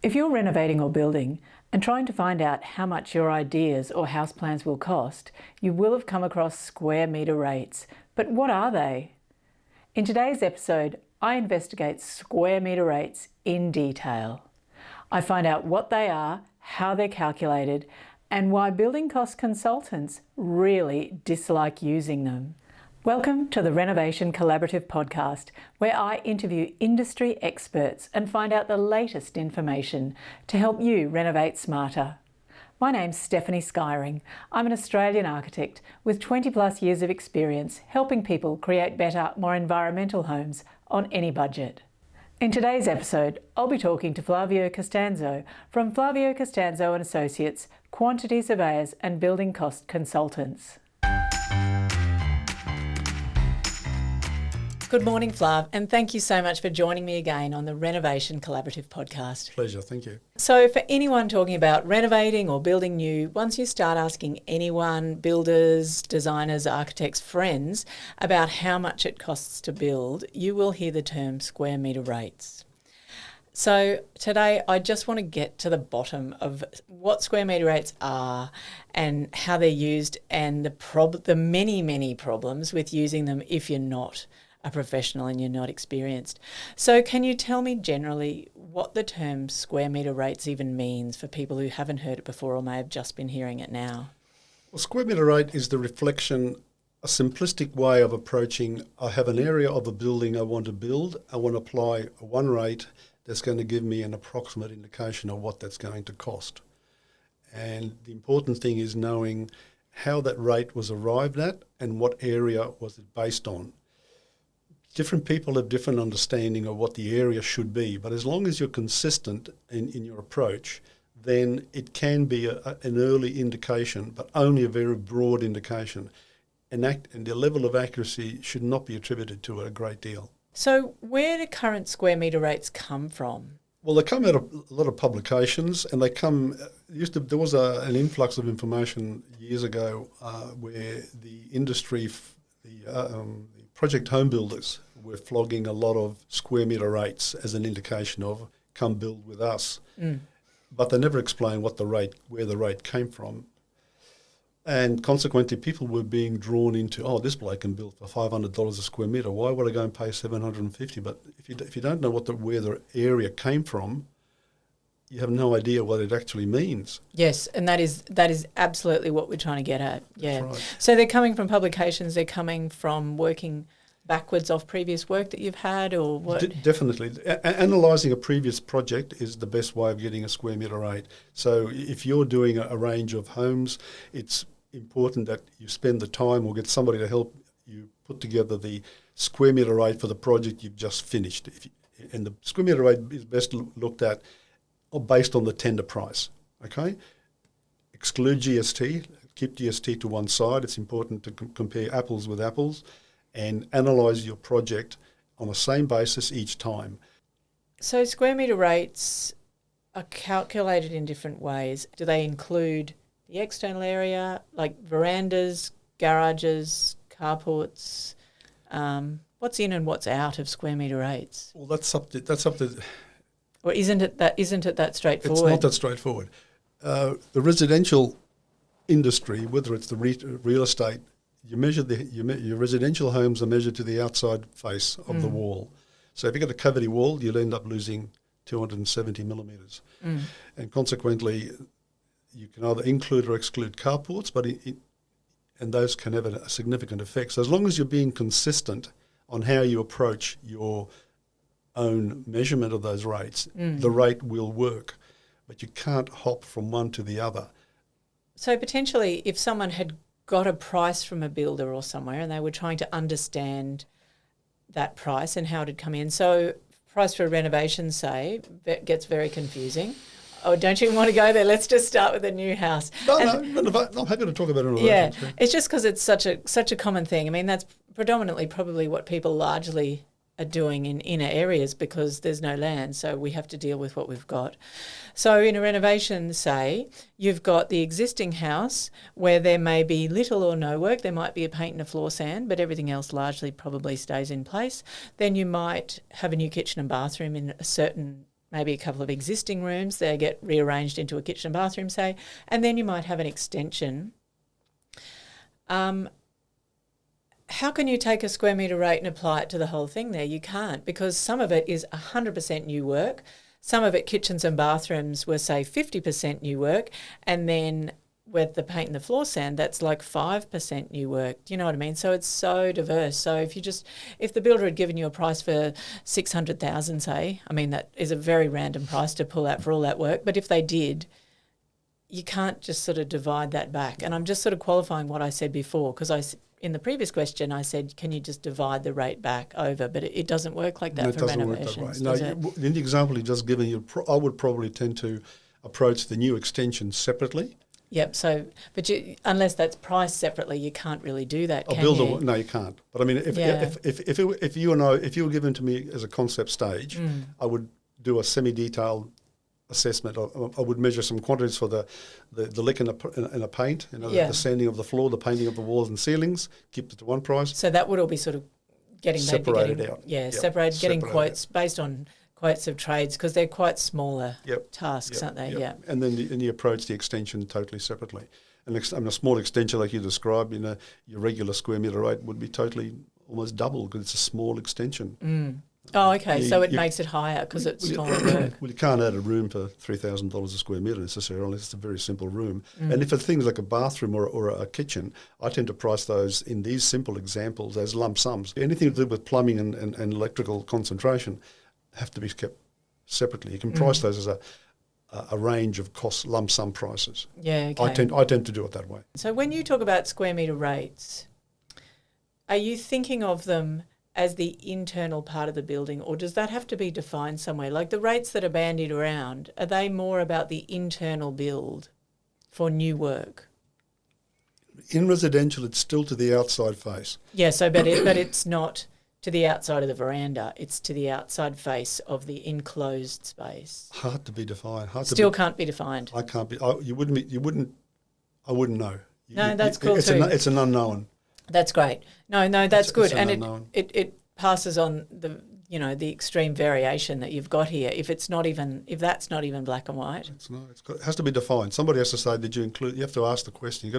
If you're renovating or building and trying to find out how much your ideas or house plans will cost, you will have come across square metre rates. But what are they? In today's episode, I investigate square metre rates in detail. I find out what they are, how they're calculated, and why building cost consultants really dislike using them. Welcome to the Renovation Collaborative podcast, where I interview industry experts and find out the latest information to help you renovate smarter. My name's Stephanie Skyring. I'm an Australian architect with 20 plus years of experience helping people create better, more environmental homes on any budget. In today's episode, I'll be talking to Flavio Costanzo from Flavio Costanzo and Associates, Quantity Surveyors and Building Cost Consultants. Good morning, Flav, and thank you so much for joining me again on the Renovation Collaborative podcast. Pleasure, thank you. So for anyone talking about renovating or building new, once you start asking anyone, builders, designers, architects, friends, about how much it costs to build, you will hear the term square metre rates. So today I just want to get to the bottom of what square metre rates are and how they're used and the many problems with using them if you're not a professional and you're not experienced. So can you tell me generally what the term square metre rates even means for people who haven't heard it before or may have just been hearing it now? Well, square metre rate is the reflection, a simplistic way of approaching, I have an area of a building I want to build, I want to apply one rate that's going to give me an approximate indication of what that's going to cost. And the important thing is knowing how that rate was arrived at and what area was it based on. Different people have different understanding of what the area should be, but as long as you're consistent in your approach, then it can be an early indication, but only a very broad indication. And the level of accuracy should not be attributed to it a great deal. So where do current square metre rates come from? Well, they come out of a lot of publications, and they come. There was an influx of information years ago where the industry, the project home builders, were flogging a lot of square metre rates as an indication of come build with us. But they never explained where the rate came from. And consequently, people were being drawn into, this bloke can build for $500 a square metre. Why would I go and pay $750? But if you don't know where the area came from, you have no idea what it actually means. Yes, and that is absolutely what we're trying to get at. Yeah. That's right. So they're coming from publications, they're coming from working backwards off previous work that you've had, or what? Definitely. Analysing a previous project is the best way of getting a square metre rate. So if you're doing a range of homes, it's important that you spend the time or get somebody to help you put together the square metre rate for the project you've just finished. And the square metre rate is best looked at based on the tender price, okay? Exclude GST, keep GST to one side. It's important to compare apples with apples and analyse your project on the same basis each time. So square metre rates are calculated in different ways. Do they include the external area, like verandas, garages, carports? What's in and what's out of square metre rates? Well, that's up to. Or isn't it that straightforward? It's not that straightforward. The residential industry, whether it's the real estate, you measure your residential homes are measured to the outside face of the wall. So if you've got a cavity wall, you'll end up losing 270 millimetres. And consequently, you can either include or exclude carports, and those can have a significant effect. So as long as you're being consistent on how you approach your own measurement of those rates, the rate will work, but you can't hop from one to the other. So potentially, if someone had got a price from a builder or somewhere and they were trying to understand that price and how it had come in, so price for a renovation, say, gets very confusing. Oh, don't you want to go there? Let's just start with a new house. No, I'm happy to talk about it. Yeah, it's just because it's such a common thing. I mean, that's predominantly probably what people largely are doing in inner areas because there's no land, so we have to deal with what we've got. So in a renovation, say, you've got the existing house where there may be little or no work. There might be a paint and a floor sand, but everything else largely probably stays in place. Then you might have a new kitchen and bathroom in a certain maybe a couple of existing rooms, they get rearranged into a kitchen and bathroom, say, and then you might have an extension. How can you take a square metre rate and apply it to the whole thing there? You can't, because some of it is 100% new work. Some of it, kitchens and bathrooms, were, say, 50% new work, and then with the paint and the floor sand, that's like 5% new work. Do you know what I mean? So it's so diverse. So if the builder had given you a price for 600,000, say, I mean, that is a very random price to pull out for all that work, but if they did, you can't just sort of divide that back. And I'm just sort of qualifying what I said before, because in the previous question I said, can you just divide the rate back over? But it doesn't work like that for renovations, does it? In the example you just given, I would probably tend to approach the new extension separately. Yep. So, unless that's priced separately, you can't really do that. No, you can't. But I mean, if you were given to me as a concept stage, I would do a semi-detailed assessment. I would measure some quantities for the lick in a paint, the sanding of the floor, the painting of the walls and ceilings. Keep it to one price. So that would all be sort of separated out. Yeah, separated. Getting quotes based on quotes of trades, because they're quite smaller tasks, aren't they? Yeah. And then you approach the extension totally separately. And a small extension like you described, your regular square metre rate would be totally almost double, because it's a small extension. Oh, okay. So it makes it higher because it's smaller work. Well, you can't add a room for $3,000 a square metre necessarily, unless it's a very simple room. And if it's things like a bathroom or a kitchen, I tend to price those in these simple examples as lump sums. Anything to do with plumbing and electrical concentration have to be kept separately. You can price those as a range of cost lump sum prices. Yeah, okay. I tend to do it that way. So when you talk about square metre rates, are you thinking of them as the internal part of the building, or does that have to be defined somewhere? Like the rates that are bandied around, are they more about the internal build for new work? In residential, it's still to the outside face. Yeah, so but it's not to the outside of the veranda, it's to the outside face of the enclosed space. Hard to be defined. Can't be defined. I can't be. I wouldn't know. No, that's cool too. It's an unknown. That's great. No, that's good, and unknown. it passes on the extreme variation that you've got here. If that's not even black and white, it has to be defined. Somebody has to say, did you include? You have to ask the question.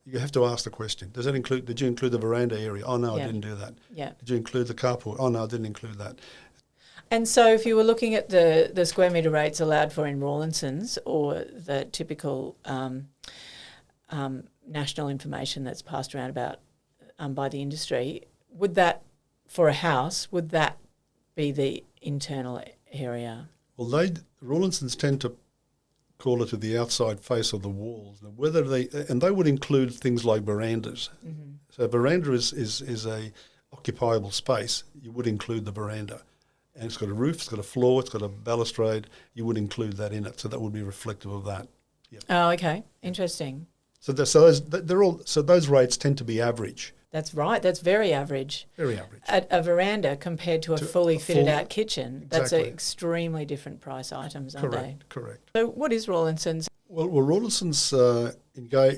You have to ask the question. Does that include? Did you include the veranda area? Oh no, I didn't do that. Yeah. Did you include the carport? Oh no, I didn't include that. And so, if you were looking at the square metre rates allowed for in Rawlinsons, or the typical national information that's passed around about by the industry, would that, for a house, would that be the internal area? Well, Rawlinsons tend to call it to the outside face of the walls. Now, they would include things like verandas. Mm-hmm. So a veranda is a occupiable space. You would include the veranda. And it's got a roof, it's got a floor, it's got a balustrade. You would include that in it. So that would be reflective of that. Yep. Oh, okay. Interesting. So those rates tend to be average. That's right. That's very average. Very average. At a veranda compared to a fully fitted out kitchen, exactly. That's an extremely different price items, aren't they? Correct. So what is Rawlinsons? Well, Rawlinsons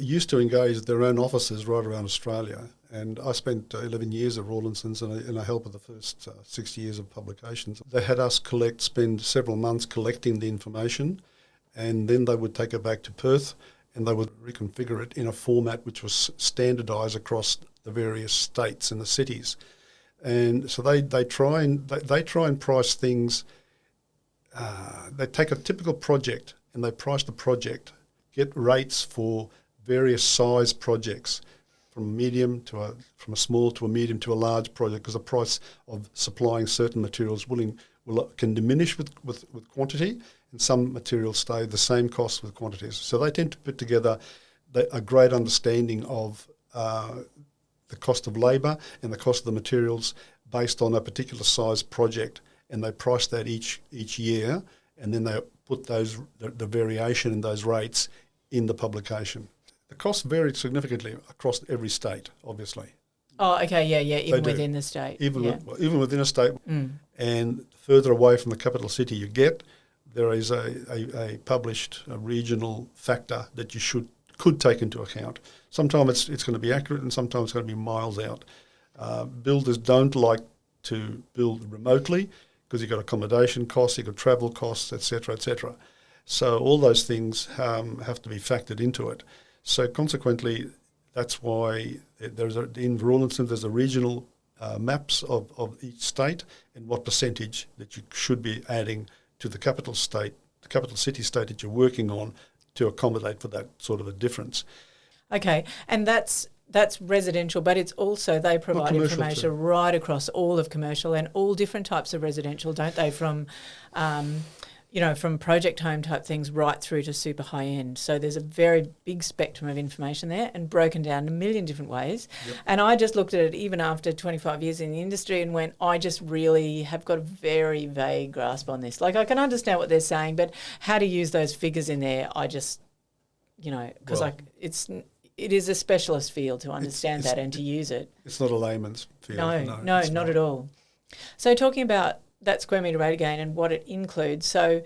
used to engage their own offices right around Australia, and I spent 11 years at Rawlinsons, and I helped with the first 6 years of publications. They had us spend several months collecting the information, and then they would take it back to Perth, and they would reconfigure it in a format which was standardised across the various states and the cities. And so they try and price things. They take a typical project and they price the project, get rates for various size projects, from a small to a medium to a large project, because the price of supplying certain materials can diminish with quantity, and some materials stay the same cost with quantities. So they tend to put together a great understanding of the cost of labour and the cost of the materials based on a particular size project, and they price that each year, and then they put the variation in those rates in the publication. The costs vary significantly across every state, obviously. Oh, okay, yeah, even within the state. Even within a state, and further away from the capital city you get, there is a published regional factor that you could take into account. Sometimes it's going to be accurate, and sometimes it's going to be miles out. Builders don't like to build remotely, because you've got accommodation costs, you've got travel costs, etc., etc. So all those things have to be factored into it. So consequently, that's why in Rawlinsons there's a regional maps of each state and what percentage that you should be adding to the capital city state that you're working on to accommodate for that sort of a difference. Okay, and that's residential, but it's also they provide information too, right across all of commercial and all different types of residential, don't they? From from project home type things right through to super high end. So there's a very big spectrum of information there and broken down in a million different ways. Yep. And I just looked at it even after 25 years in the industry and went, I just really have got a very vague grasp on this. Like I can understand what they're saying, but how to use those figures in there, I just, because it is a specialist field to understand that and to use it. It's not a layman's field. No, not at all. So talking about that square metre rate again and what it includes. So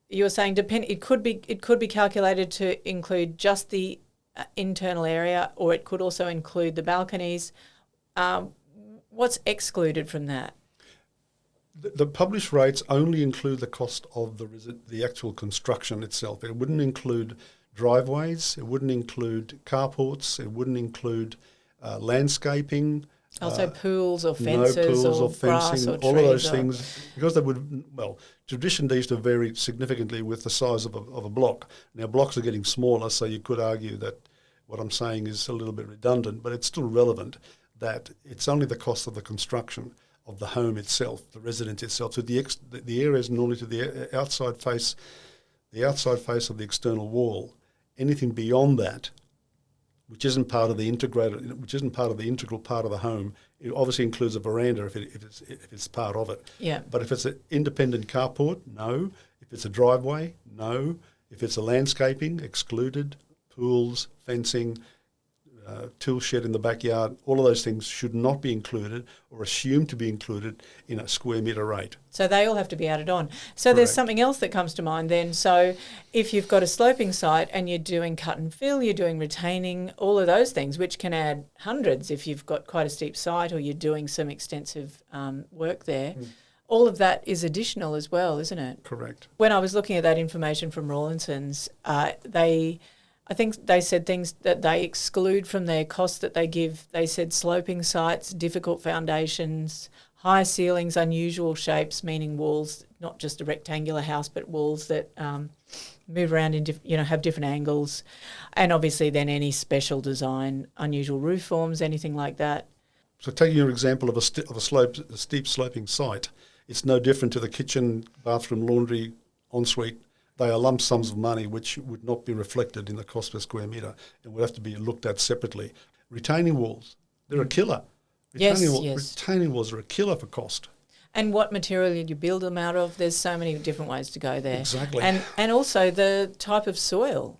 you were saying it could be calculated to include just the internal area, or it could also include the balconies. What's excluded from that? The published rates only include the cost of the actual construction itself. It wouldn't include driveways. It wouldn't include carports. It wouldn't include landscaping. Also pools or fences, no pools or fencing, all of those things, because they would, tradition used to vary significantly with the size of a block. Now blocks are getting smaller, so you could argue that what I'm saying is a little bit redundant, but it's still relevant that it's only the cost of the construction of the home itself, the residence itself. So the area is normally to the outside face of the external wall. Anything beyond that, which isn't part of the integral part of the home, it obviously includes a veranda if it's part of it. Yeah. But if it's an independent carport, no. If it's a driveway, no. If it's a landscaping, excluded. Pools, fencing, tool shed in the backyard, all of those things should not be included or assumed to be included in a square metre rate. So they all have to be added on. So Correct. There's something else that comes to mind then. So if you've got a sloping site and you're doing cut and fill, you're doing retaining, all of those things, which can add hundreds if you've got quite a steep site or you're doing some extensive work there. All of that is additional as well, isn't it? Correct. When I was looking at that information from Rawlinsons, I think they said things that they exclude from their costs that they give. They said sloping sites, difficult foundations, high ceilings, unusual shapes, meaning walls, not just a rectangular house, but walls that move around have different angles, and obviously then any special design, unusual roof forms, anything like that. So taking your example of a steep sloping site, it's no different to the kitchen, bathroom, laundry, ensuite. They are lump sums of money which would not be reflected in the cost per square metre and would have to be looked at separately. Retaining walls, they're a killer. Retaining walls are a killer for cost. And what material you build them out of, there's so many different ways to go there. Exactly. And also the type of soil.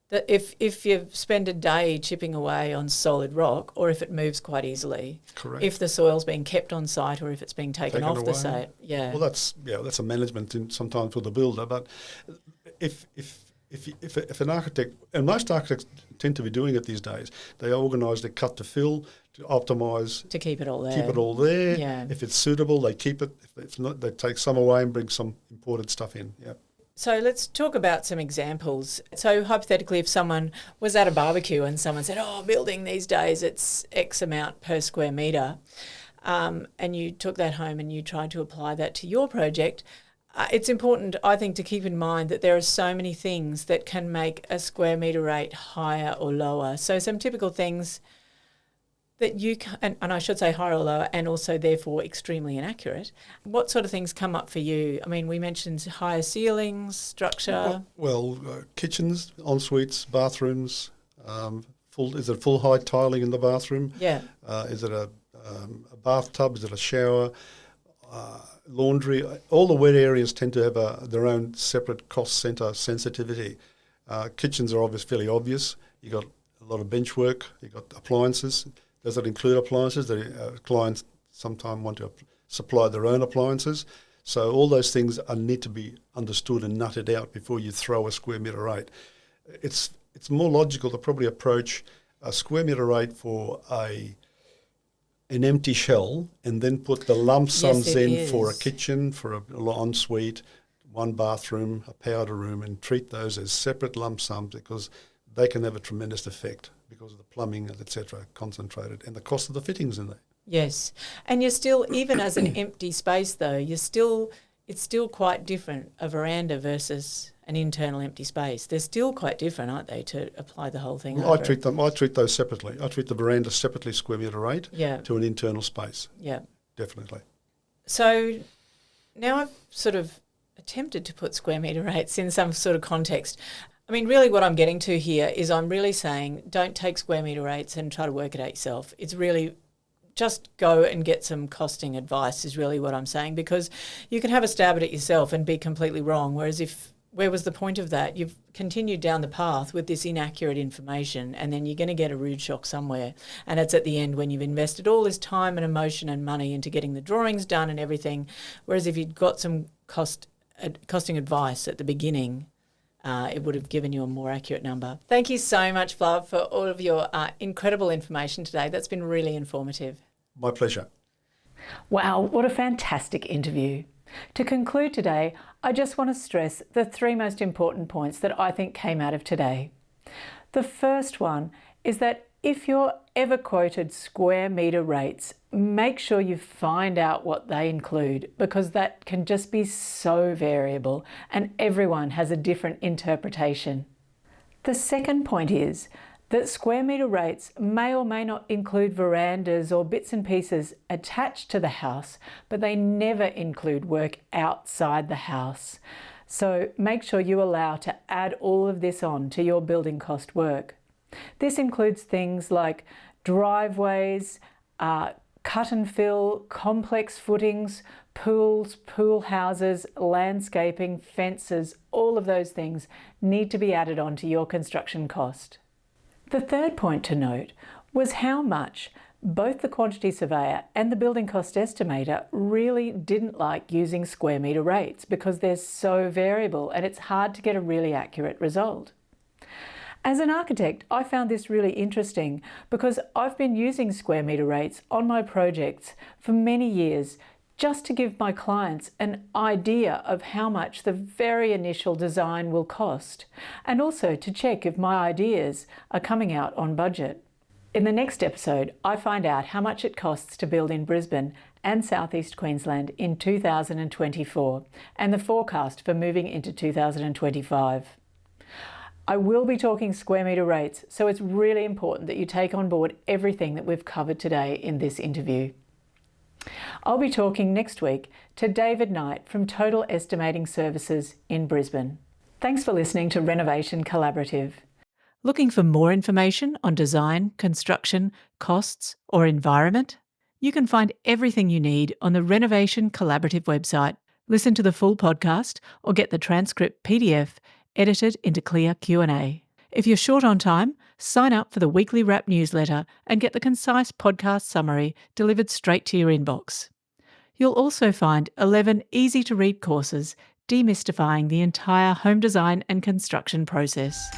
That if you spend a day chipping away on solid rock, or if it moves quite easily, correct. If the soil's being kept on site or if it's being taken off the site, yeah. Well, that's a management sometimes for the builder. But if an architect, and most architects tend to be doing it these days, they organise their cut to fill to optimise, to keep it all there. Yeah. If it's suitable, they keep it. If it's not, they take some away and bring some imported stuff in. Yeah. So let's talk about some examples. So hypothetically, if someone was at a barbecue and someone said, building these days, it's X amount per square metre, and you took that home and you tried to apply that to your project, it's important, I think, to keep in mind that there are so many things that can make a square metre rate higher or lower. So some typical things that you can, and I should say higher or lower, and also therefore extremely inaccurate. What sort of things come up for you? I mean, we mentioned higher ceilings, structure. Well, kitchens, en-suites, bathrooms. Is it full height tiling in the bathroom? Yeah. Is it a bathtub? Is it a shower? Laundry. All the wet areas tend to have their own separate cost centre sensitivity. Kitchens are fairly obvious. You got a lot of bench work. You got appliances. Does it include appliances? The clients sometimes want to supply their own appliances. So all those things need to be understood and nutted out before you throw a square metre rate. It's more logical to probably approach a square metre rate for a an empty shell and then put the lump sums Yes, it in for a is. kitchen, for an ensuite, one bathroom, a powder room, and treat those as separate lump sums because they can have a tremendous effect because of the plumbing, etc., concentrated, and the cost of the fittings in there. Yes. And you're still, even as an empty space though, it's still quite different, a veranda versus an internal empty space. They're still quite different, aren't they, to apply the whole thing Well, over? I treat those separately. I treat the veranda separately, square metre rate, Yeah. to an internal space. Yeah. Definitely. So now I've sort of attempted to put square metre rates in some sort of context. I mean, really what I'm getting to here is I'm really saying don't take square metre rates and try to work it out yourself. It's really just go and get some costing advice is really what I'm saying, because you can have a stab at it yourself and be completely wrong, whereas where was the point of that? You've continued down the path with this inaccurate information and then you're going to get a rude shock somewhere. And it's at the end when you've invested all this time and emotion and money into getting the drawings done and everything, whereas if you'd got some costing advice at the beginning, it would have given you a more accurate number. Thank you so much, Flav, for all of your incredible information today. That's been really informative. My pleasure. Wow, what a fantastic interview. To conclude today, I just want to stress the 3 most important points that I think came out of today. The first one is that if you're ever quoted square metre rates, make sure you find out what they include, because that can just be so variable and everyone has a different interpretation. The second point is that square metre rates may or may not include verandas or bits and pieces attached to the house, but they never include work outside the house. So make sure you allow to add all of this on to your building cost work. This includes things like driveways, cut and fill, complex footings, pools, pool houses, landscaping, fences, all of those things need to be added on to your construction cost. The third point to note was how much both the Quantity Surveyor and the Building Cost Estimator really didn't like using square metre rates because they're so variable and it's hard to get a really accurate result. As an architect, I found this really interesting because I've been using square metre rates on my projects for many years just to give my clients an idea of how much the very initial design will cost, and also to check if my ideas are coming out on budget. In the next episode, I find out how much it costs to build in Brisbane and southeast Queensland in 2024 and the forecast for moving into 2025. I will be talking square metre rates, so it's really important that you take on board everything that we've covered today in this interview. I'll be talking next week to David Knight from Total Estimating Services in Brisbane. Thanks for listening to Renovation Collaborative. Looking for more information on design, construction, costs, or environment? You can find everything you need on the Renovation Collaborative website. Listen to the full podcast or get the transcript PDF edited into clear Q&A. If you're short on time, sign up for the weekly wrap newsletter and get the concise podcast summary delivered straight to your inbox. You'll also find 11 easy-to-read courses demystifying the entire home design and construction process.